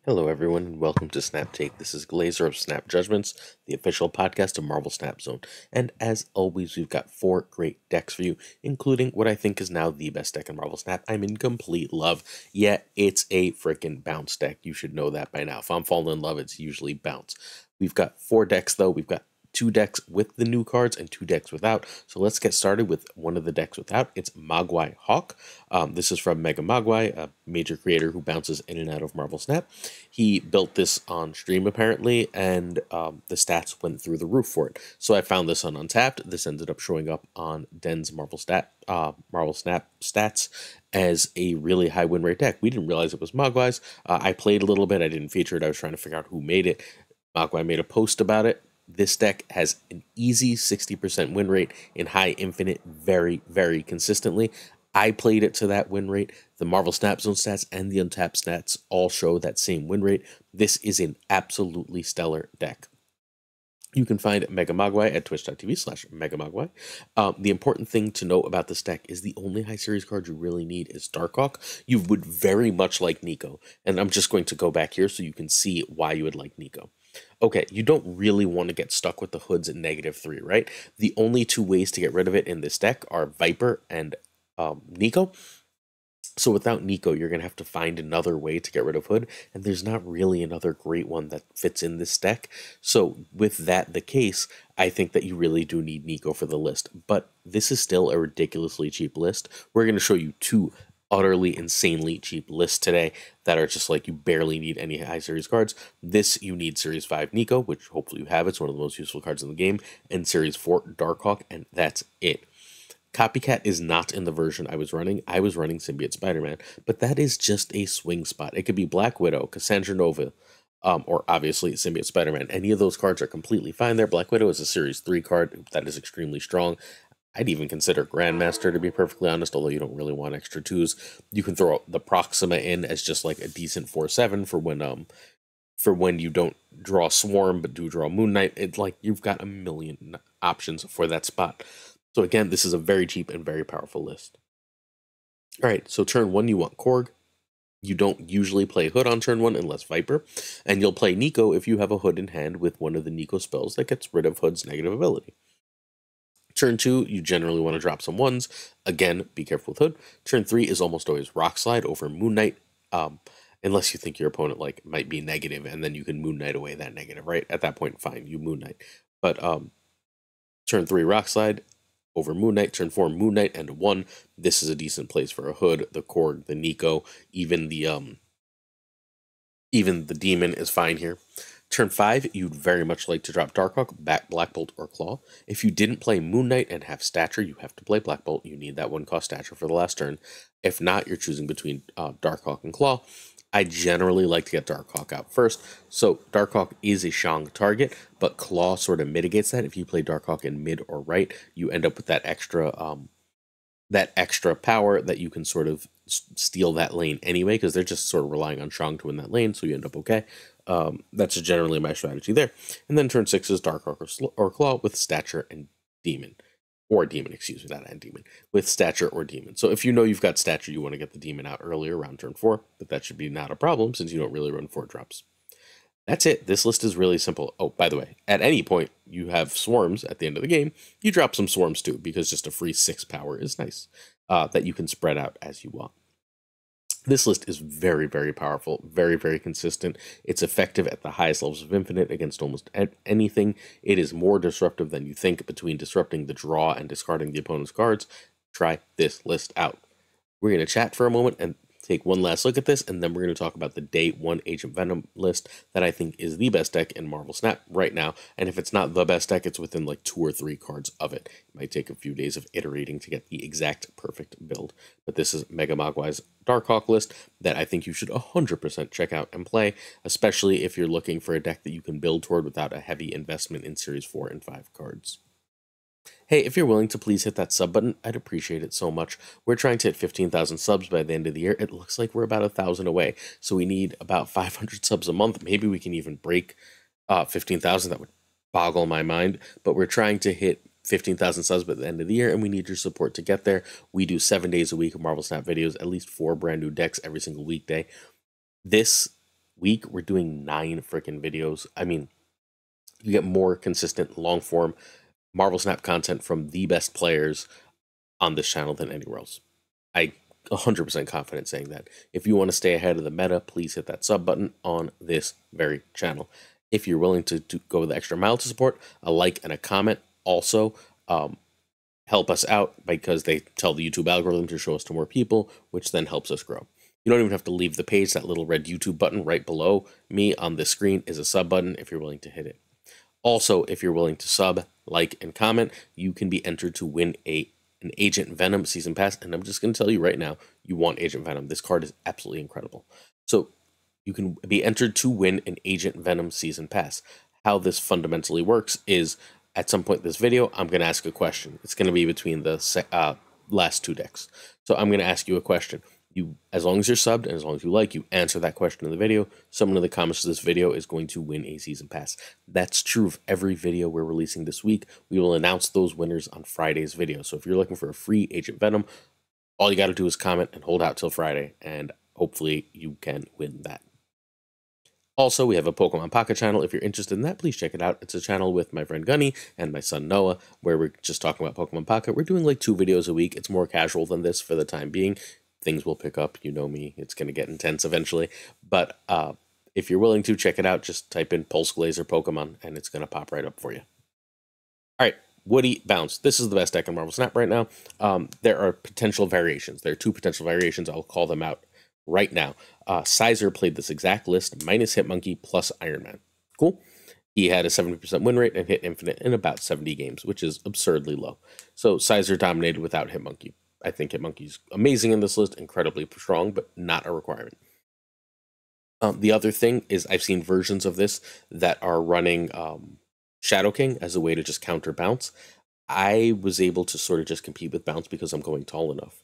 Hello, everyone, and welcome to Snap Take. This is Glazer of Snap Judgments, the official podcast of Marvel Snap Zone. And as always, we've got 4 great decks for you, including what I think is now the best deck in Marvel Snap. I'm in complete love. Yeah, it's a freaking bounce deck. You should know that by now. If I'm falling in love, it's usually bounce. We've got 4 decks, though. We've got 2 decks with the new cards and 2 decks without. So let's get started with one of the decks without. It's Mogwai Hawk. This is from Mega Mogwai, a major creator who bounces in and out of Marvel Snap. He built this on stream apparently, and the stats went through the roof for it. So I found this on Untapped. This ended up showing up on Den's Marvel Snap stats as a really high win rate deck. We didn't realize it was Mogwai's. I played a little bit. I didn't feature it. I was trying to figure out who made it. Mogwai made a post about it. This deck has an easy 60% win rate in high infinite very, very consistently. I played it to that win rate. The Marvel Snap Zone stats and the Untapped stats all show that same win rate. This is an absolutely stellar deck. You can find Mega Mogwai at twitch.tv/MegaMogwai. The important thing to note about this deck is the only high series card you really need is Darkhawk. You would very much like Nico, and I'm just going to go back here so you can see why you would like Nico. Okay, you don't really want to get stuck with the hoods at -3, right? The only 2 ways to get rid of it in this deck are Viper and Nico. So without Nico, you're going to have to find another way to get rid of Hood, and there's not really another great one that fits in this deck. So with that the case, I think that you really do need Nico for the list. But this is still a ridiculously cheap list. We're going to show you 2 utterly insanely cheap lists today that are just like you barely need any high series cards. This you need Series 5 Nico, which hopefully you have. It's one of the most useful cards in the game, and Series 4 Darkhawk, and that's it. Copycat is not in the version I was running. I was running Symbiote Spider-Man, but that is just a swing spot. It could be Black Widow, Cassandra Nova, or obviously Symbiote Spider-Man. Any of those cards are completely fine there. Black Widow is a Series 3 card that is extremely strong. I'd even consider Grandmaster, to be perfectly honest, although you don't really want extra 2s. You can throw the Proxima in as just like a decent 4/7 for when you don't draw Swarm but do draw Moon Knight. It's like you've got a million options for that spot. So again, this is a very cheap and very powerful list. All right, so turn 1, you want Korg. You don't usually play Hood on turn 1 unless Viper, and you'll play Nico if you have a Hood in hand with one of the Nico spells that gets rid of Hood's negative ability. Turn 2, you generally want to drop some 1s. Again, be careful with Hood. Turn 3 is almost always Rock Slide over Moon Knight, unless you think your opponent might be negative, and then you can Moon Knight away that negative, right? At that point, fine, you Moon Knight. But turn 3 Rock Slide over Moon Knight, turn 4 Moon Knight and 1. This is a decent place for a Hood, the Korg, the Nico, even the Demon is fine here. Turn 5, you'd very much like to drop Darkhawk, Black Bolt, or Claw. If you didn't play Moon Knight and have Stature, you have to play Black Bolt. You need that 1-cost Stature for the last turn. If not, you're choosing between Darkhawk and Claw. I generally like to get Darkhawk out first. So Darkhawk is a Shang target, but Claw sort of mitigates that. If you play Darkhawk in mid or right, you end up with that extra power that you can sort of steal that lane anyway, because they're just sort of relying on Shang to win that lane, so you end up okay. That's generally my strategy there. And then turn 6 is Darkhawk or Claw with Stature and Demon. Or Demon, excuse me, not and Demon. With Stature or Demon. So if you know you've got Stature, you want to get the Demon out earlier around turn 4, but that should be not a problem since you don't really run 4-drops. That's it. This list is really simple. Oh, by the way, at any point you have Swarms at the end of the game, you drop some Swarms too, because just a free 6 power is nice, that you can spread out as you want. This list is very, very powerful, very, very consistent. It's effective at the highest levels of Infinite against almost anything. It is more disruptive than you think between disrupting the draw and discarding the opponent's cards. Try this list out. We're going to chat for a moment and take one last look at this, and then we're going to talk about the Day 1 Agent Venom list that I think is the best deck in Marvel Snap right now. And if it's not the best deck, it's within like 2 or 3 cards of it. It might take a few days of iterating to get the exact perfect build. But this is Mega Mogwai's Darkhawk list that I think you should 100% check out and play, especially if you're looking for a deck that you can build toward without a heavy investment in Series 4 and 5 cards. Hey, if you're willing to please hit that sub button, I'd appreciate it so much. We're trying to hit 15,000 subs by the end of the year. It looks like we're about 1,000 away, so we need about 500 subs a month. Maybe we can even break 15,000. That would boggle my mind, but we're trying to hit 15,000 subs by the end of the year, and we need your support to get there. We do 7 days a week of Marvel Snap videos, at least 4 brand new decks every single weekday. This week, we're doing 9 freaking videos. I mean, you get more consistent, long form Marvel Snap content from the best players on this channel than anywhere else. I 100% confident saying that. If you want to stay ahead of the meta, please hit that sub button on this very channel. If you're willing to go the extra mile to support, a like and a comment also help us out because they tell the YouTube algorithm to show us to more people, which then helps us grow. You don't even have to leave the page. That little red YouTube button right below me on this screen is a sub button if you're willing to hit it. Also, if you're willing to sub, like, and comment, you can be entered to win an Agent Venom Season Pass. And I'm just going to tell you right now, you want Agent Venom. This card is absolutely incredible. So you can be entered to win an Agent Venom Season Pass. How this fundamentally works is, at some point in this video, I'm going to ask a question. It's going to be between the last 2 decks. So I'm going to ask you a question. You, as long as you're subbed and as long as you like, you answer that question in the video, someone in the comments of this video is going to win a season pass. That's true of every video we're releasing this week. We will announce those winners on Friday's video. So if you're looking for a free Agent Venom, all you got to do is comment and hold out till Friday, and hopefully you can win that. Also, we have a Pokemon Pocket channel. If you're interested in that, please check it out. It's a channel with my friend Gunny and my son Noah, where we're just talking about Pokemon Pocket. We're doing like 2 videos a week. It's more casual than this for the time being. Things will pick up. You know me. It's going to get intense eventually. But if you're willing to, check it out. Just type in Pulse Glazer Pokemon, and it's going to pop right up for you. All right, Woody Bounce. This is the best deck in Marvel Snap right now. There are potential variations. There are 2 potential variations. I'll call them out right now. Sizer played this exact list, minus Hitmonkey plus Iron Man. Cool. He had a 70% win rate and hit Infinite in about 70 games, which is absurdly low. So Sizer dominated without Hitmonkey. I think Hitmonkey's amazing in this list, incredibly strong, but not a requirement. The other thing is I've seen versions of this that are running Shadow King as a way to just counter Bounce. I was able to sort of just compete with Bounce because I'm going tall enough.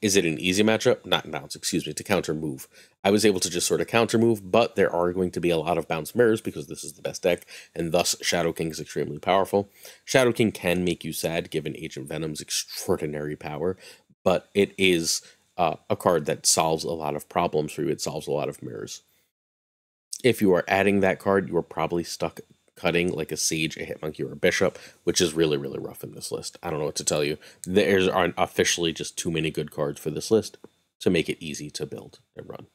Is it an easy matchup? Not Bounce, excuse me, to counter move. I was able to just sort of counter move, but there are going to be a lot of Bounce mirrors because this is the best deck, and thus Shadow King is extremely powerful. Shadow King can make you sad given Agent Venom's extraordinary power, but it is a card that solves a lot of problems for you. It solves a lot of mirrors. If you are adding that card, you are probably stuck cutting like a Sage, a Hitmonkey, or a Bishop, which is really, really rough in this list. I don't know what to tell you. There aren't officially just too many good cards for this list to make it easy to build and run.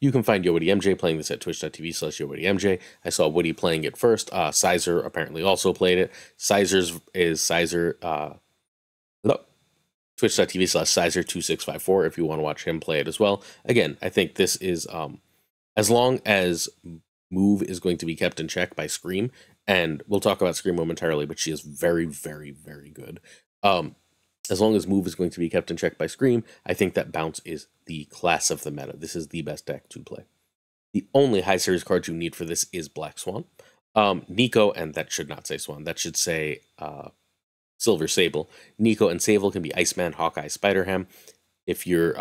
You can find YoWoodyMJ playing this at twitch.tv/YoWoodyMJ. I saw Woody playing it first. Sizer apparently also played it. Sizer's is Sizer, twitch.tv/Sizer2654 if you want to watch him play it as well. Again, I think this is, as long as move is going to be kept in check by Scream, and we'll talk about Scream momentarily, but she is very, very, very good. As long as move is going to be kept in check by Scream, I think that Bounce is the class of the meta. This is the best deck to play. The only high series card you need for this is Black Swan. Nico, and that should not say Swan, that should say Silver Sable. Nico and Sable can be Iceman, Hawkeye, Spider-Ham. If you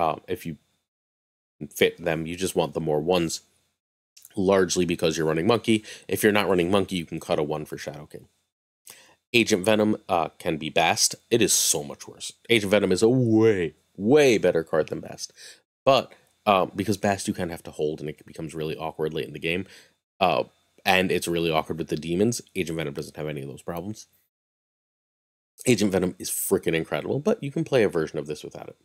fit them, you just want the more ones, largely because you're running Monkey. If you're not running Monkey, you can cut a 1 for Shadow King. Agent Venom can be Bast. It is so much worse. Agent Venom is a way, way better card than Bast. But because Bast you kind of have to hold, and it becomes really awkward late in the game. And it's really awkward with the demons. Agent Venom doesn't have any of those problems. Agent Venom is freaking incredible, but you can play a version of this without it.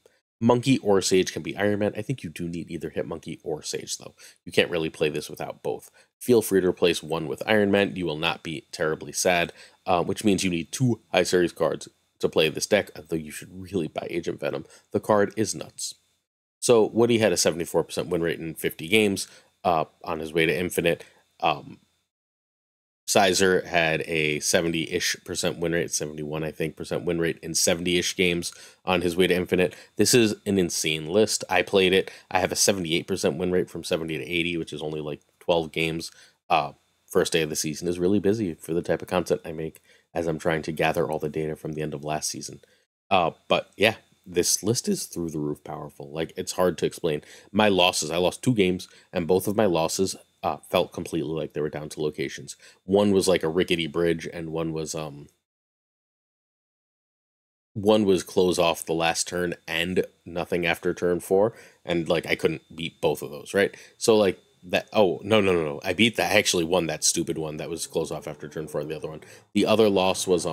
Monkey or Sage can be Iron Man. I think you do need either Hitmonkey or Sage, though. You can't really play this without both. Feel free to replace one with Iron Man. You will not be terribly sad, which means you need 2 high series cards to play this deck, though you should really buy Agent Venom. The card is nuts. So Woody had a 74% win rate in 50 games on his way to Infinite. Sizer had a 70-ish% win rate, 71, I think, percent win rate in 70-ish games on his way to Infinite. This is an insane list. I played it. I have a 78% win rate from 70 to 80, which is only like 12 games. First day of the season is really busy for the type of content I make as I'm trying to gather all the data from the end of last season. But yeah, this list is through the roof powerful. Like, it's hard to explain. My losses, I lost 2 games, and both of my losses felt completely like they were down to locations. One was like a rickety bridge, and one was close off the last turn and nothing after turn 4, and like I couldn't beat both of those, right? So like that. Oh, no. I beat that. I actually won that stupid one that was close off after turn 4. The other one. The other loss was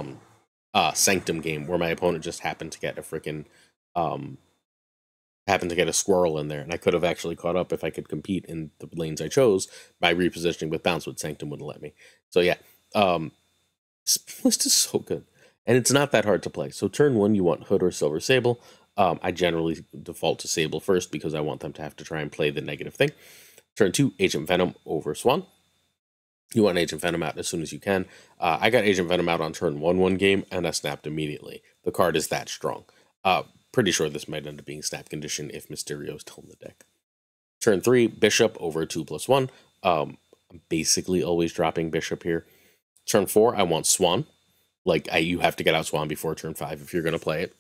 Sanctum game, where my opponent just happened to get a freaking happened to get a squirrel in there, and I could have actually caught up if I could compete in the lanes I chose by repositioning with bounce, but Sanctum wouldn't let me. So yeah, this list is so good, and it's not that hard to play. So turn 1, you want Hood or Silver Sable. I generally default to Sable first because I want them to have to try and play the negative thing. Turn 2, Agent Venom over Swan. You want Agent Venom out as soon as you can. I got Agent Venom out on turn 1 game, and I snapped immediately. The card is that strong. Pretty sure this might end up being snap condition if Mysterio is still in the deck. Turn 3, Bishop over 2+1. I'm basically always dropping Bishop here. Turn 4, I want Swan. Like, you have to get out Swan before turn 5 if you're going to play it.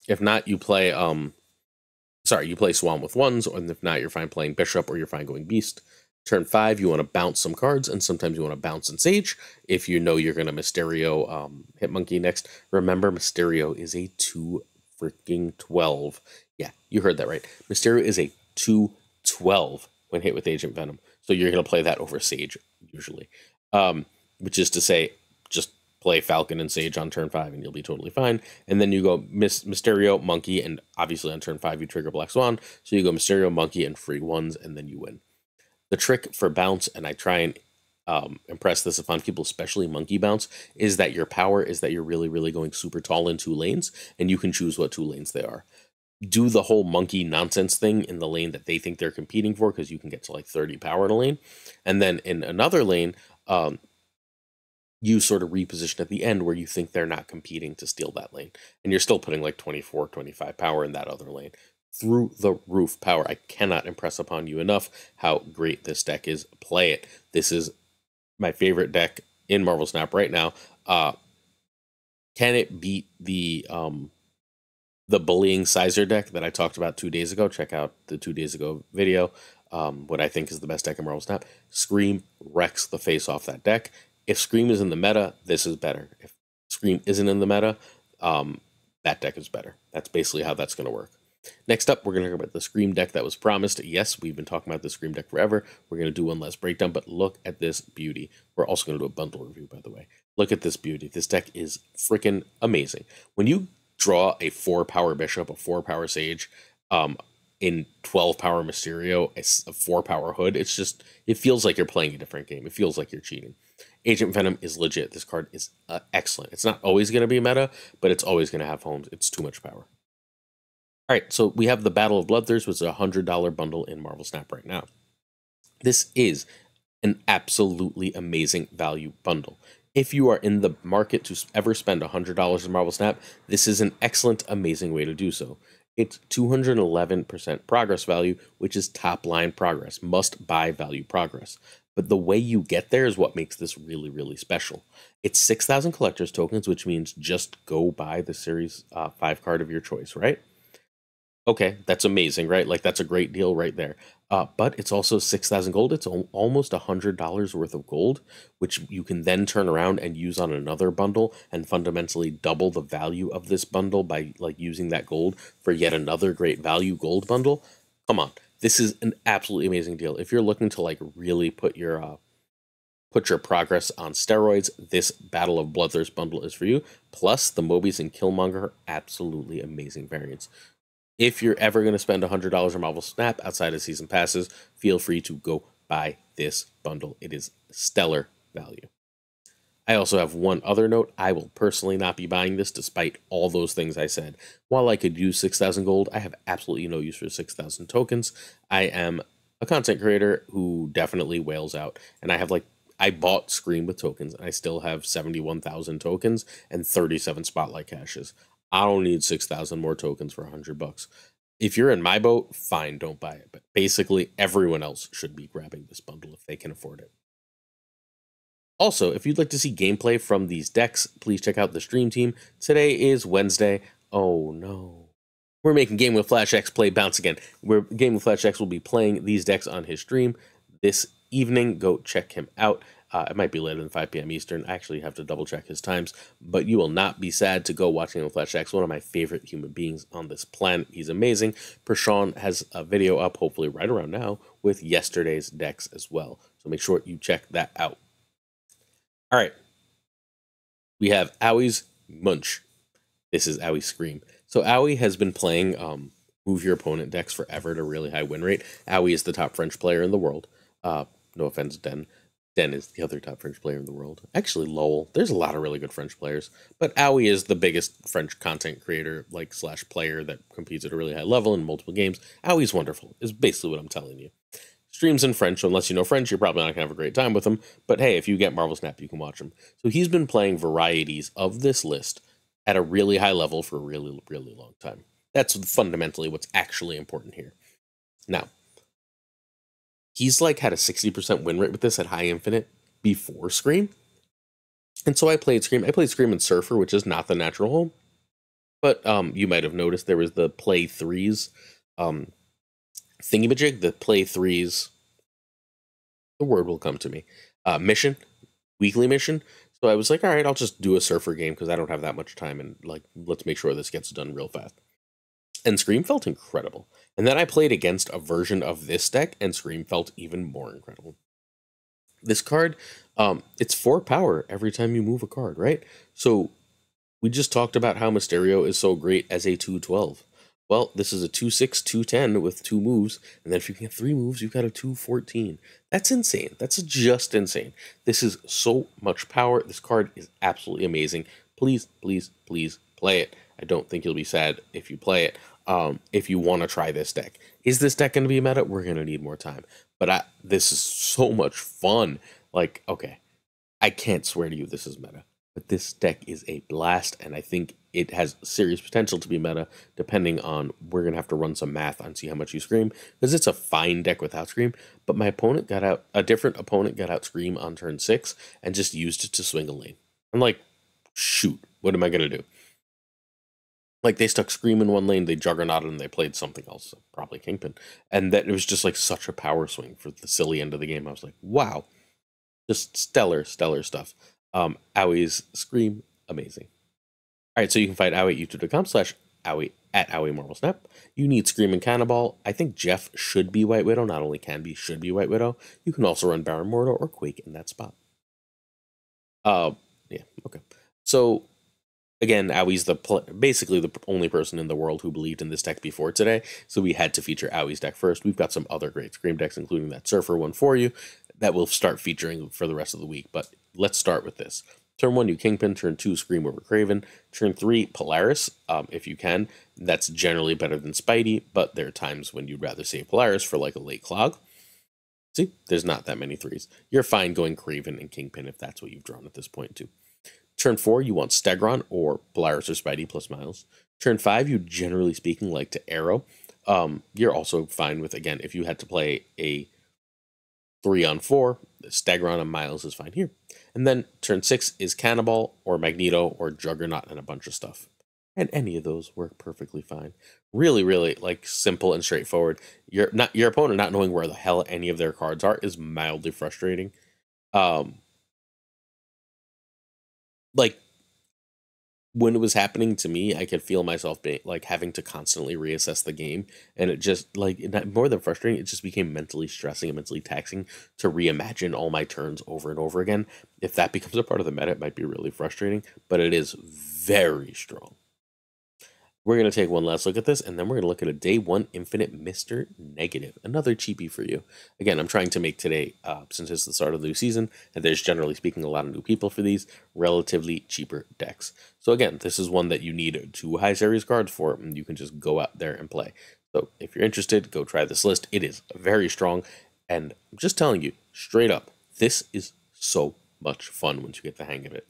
If not, you play, you play Swan with 1s, or if not, you're fine playing Bishop, or you're fine going Beast. Turn 5, you want to bounce some cards, and sometimes you want to bounce and Sage. If you know you're going to Mysterio hit Monkey next, remember Mysterio is a 2-freaking-12. Yeah, you heard that right. Mysterio is a 2-12 when hit with Agent Venom. So you're going to play that over Sage, usually. Which is to say, just play Falcon and Sage on turn 5 and you'll be totally fine. And then you go Mysterio, Monkey, and obviously on turn 5 you trigger Black Swan. So you go Mysterio, Monkey, and free 1s, and then you win. The trick for bounce, and I try and impress this upon people, especially Monkey bounce, is that your power is that you're really, really going super tall in 2 lanes, and you can choose what 2 lanes they are. Do the whole Monkey nonsense thing in the lane that they think they're competing for, because you can get to like 30 power in a lane. And then in another lane, you sort of reposition at the end where you think they're not competing to steal that lane. And you're still putting like 24, 25 power in that other lane. Through the roof power. I cannot impress upon you enough how great this deck is. Play it. This is my favorite deck in Marvel Snap right now. Can it beat the bullying Sizer deck that I talked about 2 days ago? Check out the 2 days ago video. What I think is the best deck in Marvel Snap. Scream wrecks the face off that deck. If Scream is in the meta, this is better. If Scream isn't in the meta, that deck is better. That's basically how that's going to work. Next up, we're going to talk about the Scream deck that was promised. Yes, we've been talking about the Scream deck forever. We're going to do one last breakdown, but look at this beauty. We're also going to do a bundle review, by the way. Look at this beauty. This deck is freaking amazing. When you draw a 4-power Bishop, a 4-power Sage, in 12-power Mysterio, a 4-power Hood, it feels like you're playing a different game. It feels like you're cheating. Agent Venom is legit. This card is excellent. It's not always going to be meta, but it's always going to have homes. It's too much power. All right, so we have the Battle of Bloodthirst, which is a $100 bundle in Marvel Snap right now. This is an absolutely amazing value bundle. If you are in the market to ever spend $100 in Marvel Snap, this is an excellent, amazing way to do so. It's 211% progress value, which is top-line progress, must-buy value progress. But the way you get there is what makes this really, really special. It's 6,000 collector's tokens, which means just go buy the Series 5 card of your choice, right? Okay, that's amazing, right? Like, that's a great deal right there. But it's also 6,000 gold. It's almost $100 worth of gold, which you can then turn around and use on another bundle and fundamentally double the value of this bundle by like using that gold for yet another great value gold bundle. Come on, this is an absolutely amazing deal. If you're looking to like really put your progress on steroids, this Battle of Bloodthirst bundle is for you. Plus, the Mobius and Killmonger are absolutely amazing variants. If you're ever going to spend $100 on Marvel Snap outside of season passes, feel free to go buy this bundle. It is stellar value. I also have one other note. I will personally not be buying this despite all those things I said. While I could use 6,000 gold, I have absolutely no use for 6,000 tokens. I am a content creator who definitely whales out. And I bought Scream with tokens, and I still have 71,000 tokens and 37 Spotlight caches. I don't need 6,000 more tokens for $100. If you're in my boat, fine, don't buy it. But basically, everyone else should be grabbing this bundle if they can afford it. Also, if you'd like to see gameplay from these decks, please check out the stream team. Today is Wednesday. Oh no. We're making Game with Flash X play Bounce again. Game with Flash X will be playing these decks on his stream. This evening. Go check him out. It might be later than 5 p.m. Eastern. I actually have to double check his times, but you will not be sad to go watching him with FlashX, one of my favorite human beings on this planet. He's amazing. Prashawn has a video up, hopefully right around now, with yesterday's decks as well. So make sure you check that out. All right. We have Owie's Munch. This is Owie Scream. So Owie has been playing move your opponent decks forever at a really high win rate. Owie is the top French player in the world. No offense, Den. Den is the other top French player in the world. Actually, Lowell. There's a lot of really good French players, but Owie is the biggest French content creator, like / player that competes at a really high level in multiple games. Owie's wonderful, is basically what I'm telling you. Streams in French, so unless you know French, you're probably not going to have a great time with him. But hey, if you get Marvel Snap, you can watch him. So he's been playing varieties of this list at a really high level for a really, really long time. That's fundamentally what's actually important here. Now, he's like had a 60% win rate with this at high infinite before Scream. And so I played Scream. I played Scream and Surfer, which is not the natural home. But you might have noticed there was the Play 3s thingamajig, the Play 3s, the word will come to me, mission, weekly mission. So I was like, all right, I'll just do a Surfer game because I don't have that much time, and like, let's make sure this gets done real fast. And Scream felt incredible. And then I played against a version of this deck, and Scream felt even more incredible. This card, it's 4 power every time you move a card, right? So we just talked about how Mysterio is so great as a 2/12. Well, this is a 2/6, 2/10 with 2 moves, and then if you can get 3 moves, you've got a 2/14. That's insane. That's just insane. This is so much power. This card is absolutely amazing. Please, please, please play it. I don't think you'll be sad if you play it. If you want to try this deck. Is this deck going to be meta? We're going to need more time. But this is so much fun. Like, okay, I can't swear to you this is meta. But this deck is a blast, and I think it has serious potential to be meta, depending on, we're going to have to run some math on see how much you Scream, because it's a fine deck without Scream, but my opponent got out, a different opponent got out Scream on turn 6, and just used it to swing a lane. I'm like, shoot, what am I going to do? Like, they stuck Scream in one lane, they Juggernauted, and they played something else, probably Kingpin, and that it was just like such a power swing for the silly end of the game. I was like, wow, just stellar stuff. Owie's Scream, amazing. All right, so you can find Owie at youtube.com/Owie at Owie Marvel Snap. You need Scream and Cannonball. I think Jeff should be White Widow, not only can be, should be White Widow. You can also run Baron Mordo or Quake in that spot. Yeah, okay. So, again, Owie's basically the only person in the world who believed in this deck before today, so we had to feature Owie's deck first. We've got some other great Scream decks, including that Surfer one for you, that we'll start featuring for the rest of the week, but let's start with this. Turn 1, you Kingpin. Turn 2, Scream over Kraven. Turn 3, Polaris, if you can. That's generally better than Spidey, but there are times when you'd rather save Polaris for like a late clog. See, there's not that many 3s. You're fine going Kraven and Kingpin if that's what you've drawn at this point too. Turn 4, you want Stegron or Polaris or Spidey plus Miles. Turn 5, you generally speaking like to Arrow. You're also fine with, again, if you had to play a 3-on-4, Stegron and Miles is fine here. And then turn 6 is Cannonball or Magneto or Juggernaut and a bunch of stuff. And any of those work perfectly fine. Really, really like simple and straightforward. Your opponent not knowing where the hell any of their cards are is mildly frustrating. Like, when it was happening to me, I could feel myself like having to constantly reassess the game, and it just like more than frustrating, it just became mentally stressing and mentally taxing to reimagine all my turns over and over again. If that becomes a part of the meta, it might be really frustrating, but it is very strong. We're going to take one last look at this, and then we're going to look at a day 1 Infinite Mr. Negative, another cheapie for you. Again, I'm trying to make today, since it's the start of the new season, and there's generally speaking a lot of new people for these, relatively cheaper decks. So again, this is one that you need 2 high series cards for, and you can just go out there and play. So if you're interested, go try this list. It is very strong, and I'm just telling you, straight up, this is so much fun once you get the hang of it.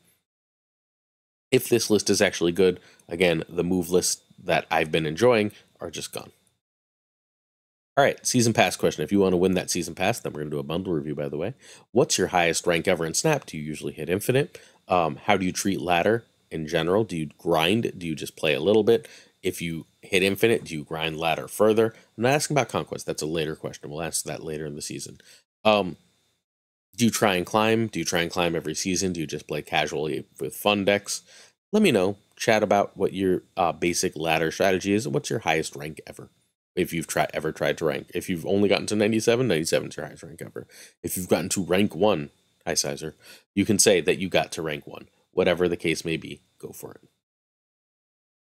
If this list is actually good, again, the move lists that I've been enjoying are just gone. All right, season pass question. If you want to win that season pass, then we're going to do a bundle review, by the way. What's your highest rank ever in Snap? Do you usually hit Infinite? How do you treat ladder in general? Do you grind? Do you just play a little bit? If you hit Infinite, do you grind ladder further? I'm not asking about Conquest. That's a later question. We'll answer that later in the season. Do you try and climb? Do you try and climb every season? Do you just play casually with fun decks? Let me know. Chat about what your basic ladder strategy is and what's your highest rank ever. If you've ever tried to rank. If you've only gotten to 97, 97 is your highest rank ever. If you've gotten to rank 1, Hi Sizer, you can say that you got to rank 1. Whatever the case may be, go for it.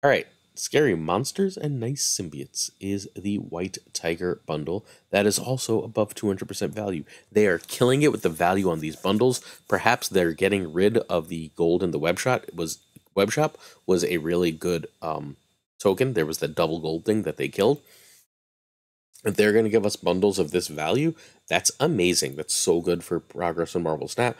All right. Scary Monsters and Nice Symbiotes is the White Tiger bundle that is also above 200% value. They are killing it with the value on these bundles. Perhaps they're getting rid of the gold in the web shop was a really good token. There was the double gold thing that they killed. If they're going to give us bundles of this value, that's amazing. That's so good for progress on Marvel Snap.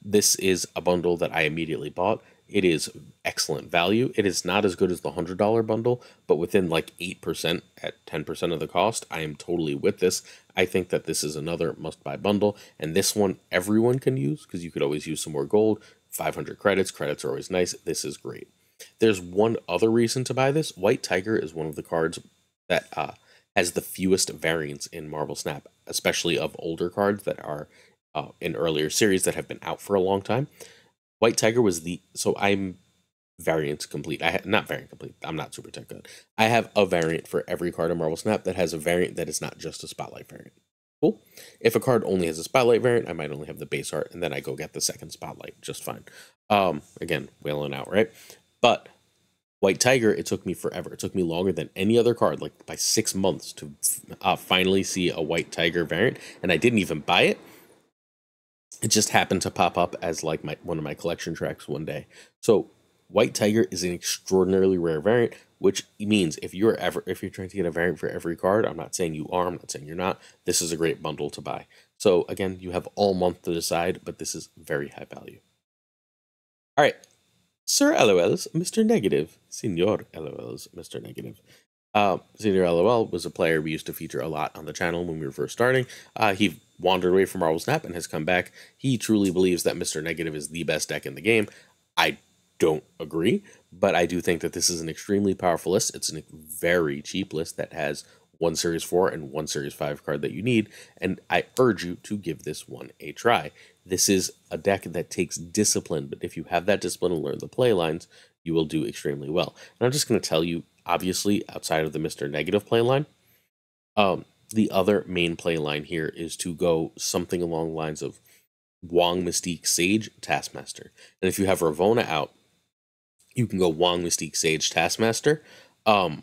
This is a bundle that I immediately bought. It is excellent value. It is not as good as the $100 bundle, but within like 8% at 10% of the cost, I am totally with this. I think that this is another must-buy bundle, and this one everyone can use because you could always use some more gold. 500 credits. Credits are always nice. This is great. There's one other reason to buy this. White Tiger is one of the cards that has the fewest variants in Marvel Snap, especially of older cards that are in earlier series that have been out for a long time. White Tiger was so I'm variant complete. Not variant complete. I'm not super tech good. I have a variant for every card in Marvel Snap that has a variant that is not just a Spotlight variant. Cool. If a card only has a Spotlight variant, I might only have the base art, and then I go get the second Spotlight just fine. Again, wailing out, right? But White Tiger, it took me forever. It took me longer than any other card, like by 6 months, to finally see a White Tiger variant, and I didn't even buy it. It just happened to pop up as like one of my collection tracks one day. So White Tiger is an extraordinarily rare variant, which means if you're trying to get a variant for every card, I'm not saying you are, I'm not saying you're not, this is a great bundle to buy. So again, you have all month to decide, but this is very high value. All right, Sir LOL's Mr. Negative, Senor LOL's Mr. Negative. Senor LOL was a player we used to feature a lot on the channel when we were first starting. He wandered away from Marvel Snap and has come back. He truly believes that Mr. Negative is the best deck in the game. I don't agree, but I do think that this is an extremely powerful list. It's a very cheap list that has one Series 4 and one Series 5 card that you need, and I urge you to give this one a try. This is a deck that takes discipline, but if you have that discipline and learn the play lines, you will do extremely well. And I'm just going to tell you, obviously, outside of the Mr. Negative play line, the other main play line here is to go something along the lines of Wong, Mystique, Sage, Taskmaster. And if you have Ravonna out, you can go Wong, Mystique, Sage, Taskmaster. You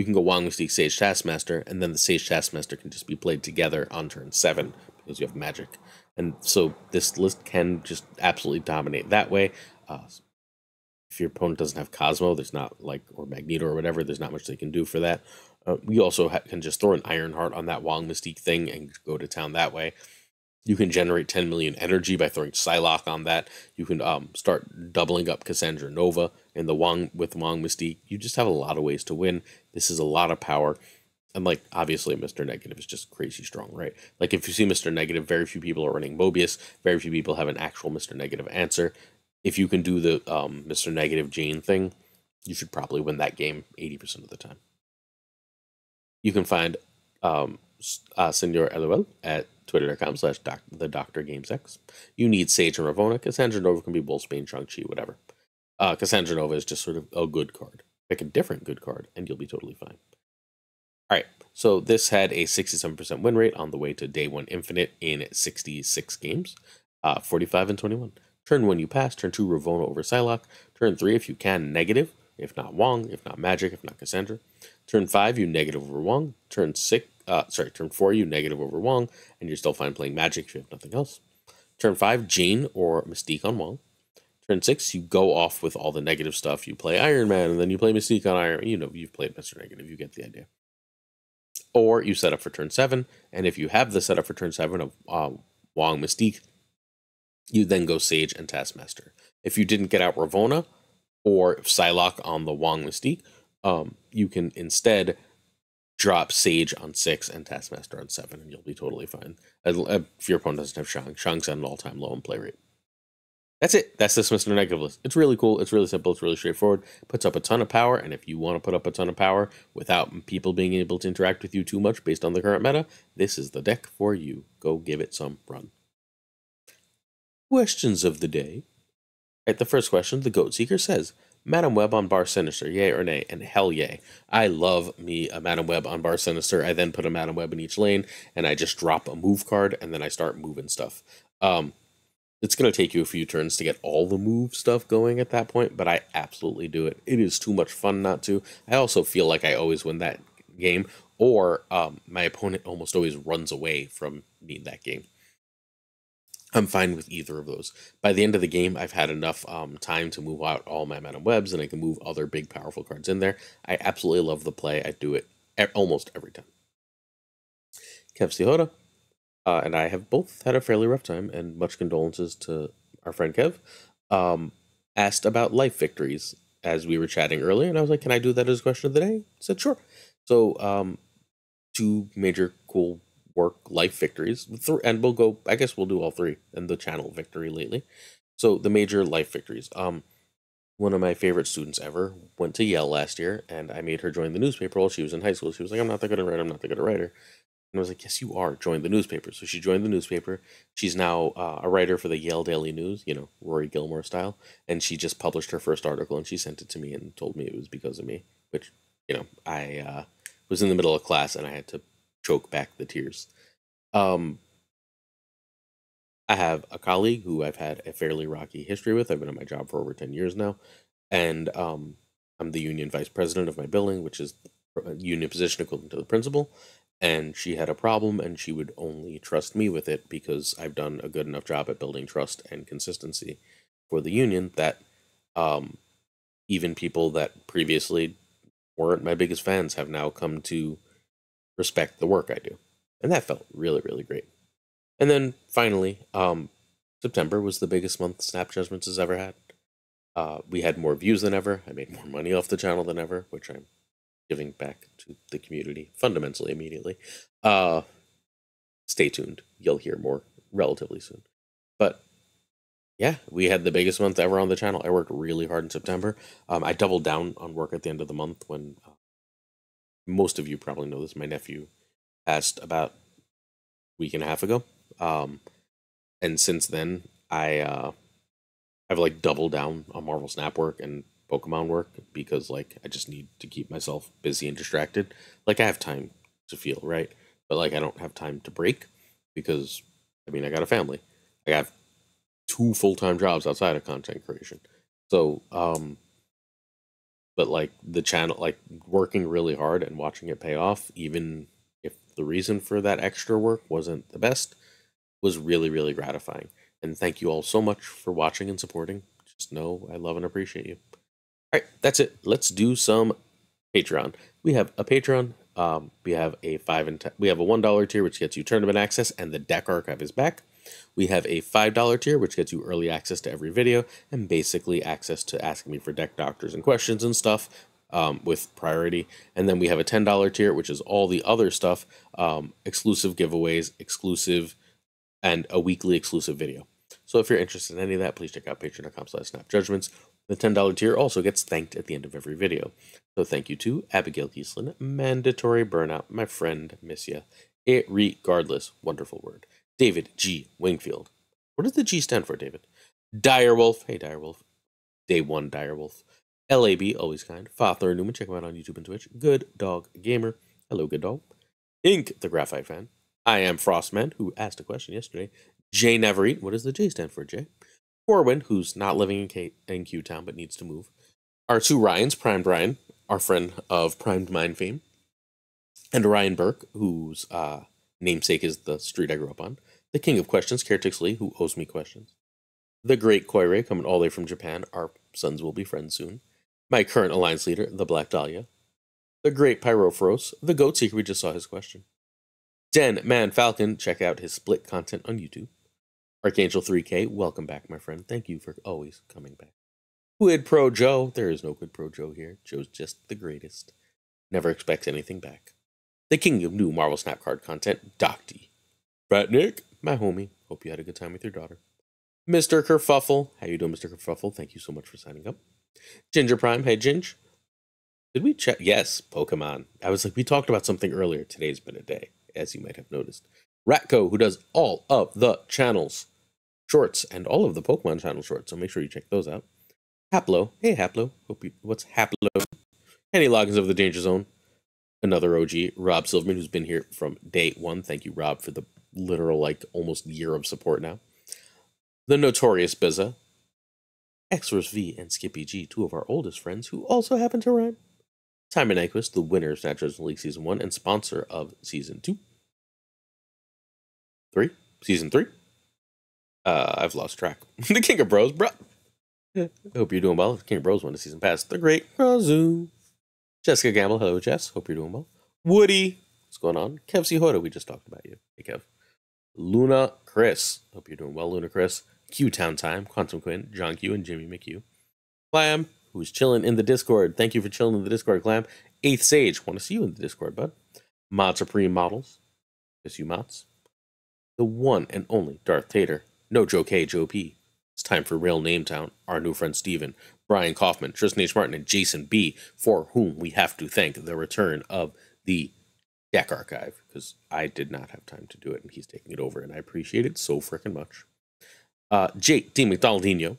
can go Wong, Mystique, Sage, Taskmaster, and then the Sage Taskmaster can just be played together on turn 7 because you have magic. And so this list can just absolutely dominate that way. If your opponent doesn't have Cosmo, there's not or Magneto or whatever, there's not much they can do for that. You also can just throw an Ironheart on that Wong Mystique thing and go to town that way. You can generate 10 million energy by throwing Psylocke on that. You can start doubling up Cassandra Nova and Wong Mystique. You just have a lot of ways to win. This is a lot of power. And obviously Mr. Negative is just crazy strong, right? Like if you see Mr. Negative, very few people are running Mobius. Very few people have an actual Mr. Negative answer. If you can do the Mr. Negative Jane thing, you should probably win that game 80% of the time. You can find Senor LOL at twitter.com/thedoctorgamesx. You need Sage and Ravonna. Cassandra Nova can be Wolfsbane, Shang-Chi, whatever. Cassandra Nova is just sort of a good card. Pick a different good card, and you'll be totally fine. All right, so this had a 67% win rate on the way to Day 1 Infinite in 66 games, 45 and 21. Turn 1, you pass. Turn 2, Ravonna over Psylocke. Turn 3, if you can, negative. If not Wong, if not Magic, if not Cassandra. Turn 5, you negative over Wong. Turn 4, you negative over Wong, and you're still fine playing Magic if you have nothing else. Turn 5, Jane or Mystique on Wong. Turn 6, you go off with all the negative stuff. You play Iron Man, and then you play Mystique on Iron Man. You know, you've played Mr. Negative. You get the idea. Or you set up for turn 7, and if you have the setup for turn 7 of Wong Mystique, you then go Sage and Taskmaster. If you didn't get out Ravonna or Psylocke on the Wong Mystique, you can instead drop Sage on 6 and Taskmaster on 7, and you'll be totally fine. If your opponent doesn't have Shang, Shang's at an all-time low in play rate. That's it. That's this Mr. Negative list. It's really cool. It's really simple. It's really straightforward. Puts up a ton of power, and if you want to put up a ton of power without people being able to interact with you too much based on the current meta, this is the deck for you. Go give it some run. Questions of the day. Right, the first question, the Goat Seeker says, Madam Web on Bar Sinister, yay or nay? And hell yay. I love me a Madam Web on Bar Sinister. I then put a Madam Web in each lane, and I just drop a move card, and then I start moving stuff. It's going to take you a few turns to get all the move stuff going at that point, but I absolutely do it. It is too much fun not to. I also feel like I always win that game, or my opponent almost always runs away from me in that game. I'm fine with either of those. By the end of the game, I've had enough time to move out all my Madam Webs, and I can move other big, powerful cards in there. I absolutely love the play. I do it almost every time. Kev Sihota and I have both had a fairly rough time, and much condolences to our friend Kev. Asked about life victories as we were chatting earlier, and I was like, can I do that as a question of the day? He said, sure. So, two major cool work life victories, and we'll go, I guess we'll do all three, and the channel victory lately. So the major life victories. One of my favorite students ever went to Yale last year, and I made her join the newspaper while she was in high school. She was like, I'm not that good at writer, I'm not that good at writer. And I was like, yes, you are. Join the newspaper. So she joined the newspaper. She's now a writer for the Yale Daily News, you know, Rory Gilmore style. And she just published her first article, and she sent it to me and told me it was because of me, which, you know, I was in the middle of class and I had to choke back the tears. I have a colleague who I've had a fairly rocky history with. I've been at my job for over 10 years now. And I'm the union vice president of my building, which is a union position equivalent to the principal. And she had a problem, and she would only trust me with it because I've done a good enough job at building trust and consistency for the union that even people that previously weren't my biggest fans have now come to respect the work I do. And that felt really, really great. And then finally, September was the biggest month Snap Judgments has ever had. We had more views than ever. I made more money off the channel than ever, which I'm giving back to the community fundamentally immediately. Stay tuned. You'll hear more relatively soon. But yeah, we had the biggest month ever on the channel. I worked really hard in September. I doubled down on work at the end of the month when most of you probably know this. My nephew passed about a week and a half ago. And since then, I've like doubled down on Marvel Snap work and Pokemon work because like I just need to keep myself busy and distracted. Like I have time to feel, right? But like I don't have time to break because I mean I got a family. I have 2 full-time jobs outside of content creation. So but like the channel, like working really hard and watching it pay off, even if the reason for that extra work wasn't the best, was really, really gratifying. And thank you all so much for watching and supporting. Just know I love and appreciate you. All right, that's it. Let's do some Patreon. We have a Patreon. We have a we have a $1 tier, which gets you tournament access, and the deck archive is back. We have a $5 tier, which gets you early access to every video, and basically access to asking me for deck doctors and questions and stuff with priority. And then we have a $10 tier, which is all the other stuff, exclusive giveaways, exclusive, and a weekly exclusive video. So if you're interested in any of that, please check out patreon.com/snapjudgments. The $10 tier also gets thanked at the end of every video. So thank you to Abigail Gieslin, Mandatory Burnout, my friend, miss ya. Regardless, wonderful word. David G. Wingfield. What does the G stand for, David? Direwolf. Hey, Direwolf. Day 1 Direwolf. LAB, always kind. Father Newman, check him out on YouTube and Twitch. Good Dog Gamer. Hello, Good Dog. Ink, the Graphite Fan. I am Frostman, who asked a question yesterday. Jay Never Eat. What does the J stand for, Jay? Corwin, who's not living in Q-Town but needs to move. Our 2 Ryans, Primed Ryan, our friend of Primed Mind fame. And Ryan Burke, whose namesake is the street I grew up on. The King of Questions, Caretix Lee, who owes me questions. The Great Koirei, coming all the way from Japan. Our sons will be friends soon. My current alliance leader, the Black Dahlia. The Great Pyrophoros, the Goat Seeker, we just saw his question. Den Man Falcon, check out his split content on YouTube. Archangel 3K, welcome back, my friend. Thank you for always coming back. Quid Pro Joe, there is no Quid Pro Joe here. Joe's just the greatest. Never expects anything back. The king of new Marvel Snap card content, Doc D. Fat Nick, my homie. Hope you had a good time with your daughter. Mr. Kerfuffle. How you doing, Mr. Kerfuffle? Thank you so much for signing up. Ginger Prime. Hey, Ginge. Did we check? Yes, Pokemon. I was like, we talked about something earlier. Today's been a day, as you might have noticed. Ratco, who does all of the channels shorts and all of the Pokemon channel shorts, so make sure you check those out. Haplo. Hey, Haplo. What's Haplo? Kenny Loggins of the Danger Zone. Another OG, Rob Silverman, who's been here from day one. Thank you, Rob, for the literal, almost year of support now. The Notorious Bizza. Xverse V and Skippy G, two of our oldest friends who also happen to rhyme. Simon Nyquist, the winner of Snap Judgment League Season 1 and sponsor of Season 2. Season 3? I've lost track. The King of Bros, bro. I hope you're doing well. The King of Bros won the season pass. The Great Razoo. Jessica Gamble, hello, Jess. Hope you're doing well. Woody, what's going on? Kev C. Hoda, we just talked about you. Hey, Kev. Luna Chris, hope you're doing well, Luna Chris. Q Town Time, Quantum Quinn, John Q, and Jimmy McHugh. Clam, who's chilling in the Discord. Thank you for chilling in the Discord, Clam. Eighth Sage, want to see you in the Discord, bud. Mod Supreme Models, miss you, Mods. The one and only Darth Tater. No Joe K, Joe P. It's time for Real Name Town. Our new friend Steven, Brian Kaufman, Tristan H. Martin, and Jason B., for whom we have to thank the return of the deck archive, because I did not have time to do it, and he's taking it over, and I appreciate it so freaking much. Jake D. McDonaldinho.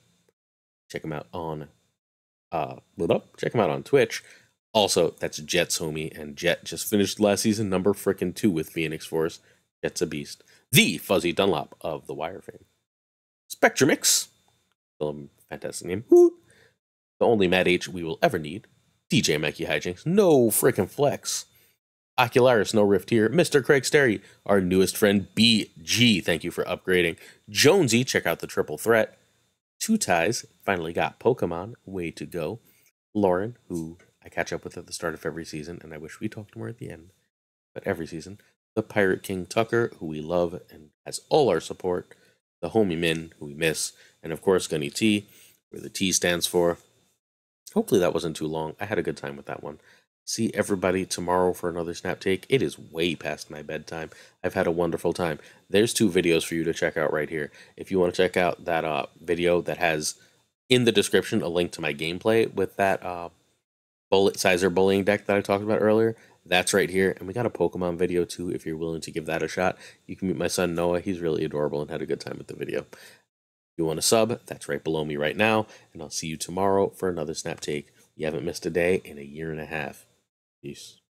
Check him out on check him out on Twitch. Also, that's Jet's homie, and Jet just finished last season number frickin' 2 with Phoenix Force. Jet's a beast. The Fuzzy Dunlop of the Wire fame. Spectrumix. Still a fantastic name. The only Mad H we will ever need. DJ Mikey Hijinks. No frickin' flex. Ocularis, no rift here. Mr. Craig Sterry, our newest friend, BG. Thank you for upgrading. Jonesy, check out the triple threat. Two Ties, finally got Pokemon. Way to go. Lauren, who I catch up with at the start of every season, and I wish we talked more at the end, but every season. The Pirate King Tucker, who we love and has all our support. The Homie Min, who we miss. And of course, Gunny T, where the T stands for. Hopefully that wasn't too long. I had a good time with that one. See everybody tomorrow for another Snap Take. It is way past my bedtime. I've had a wonderful time. There's 2 videos for you to check out right here. If you want to check out that video that has in the description a link to my gameplay with that Sizer bullying deck that I talked about earlier, that's right here. And we got a Pokemon video too if you're willing to give that a shot. You can meet my son Noah. He's really adorable and had a good time with the video. If you want to sub, that's right below me right now. And I'll see you tomorrow for another Snap Take. You haven't missed a day in a year and a half. Peace.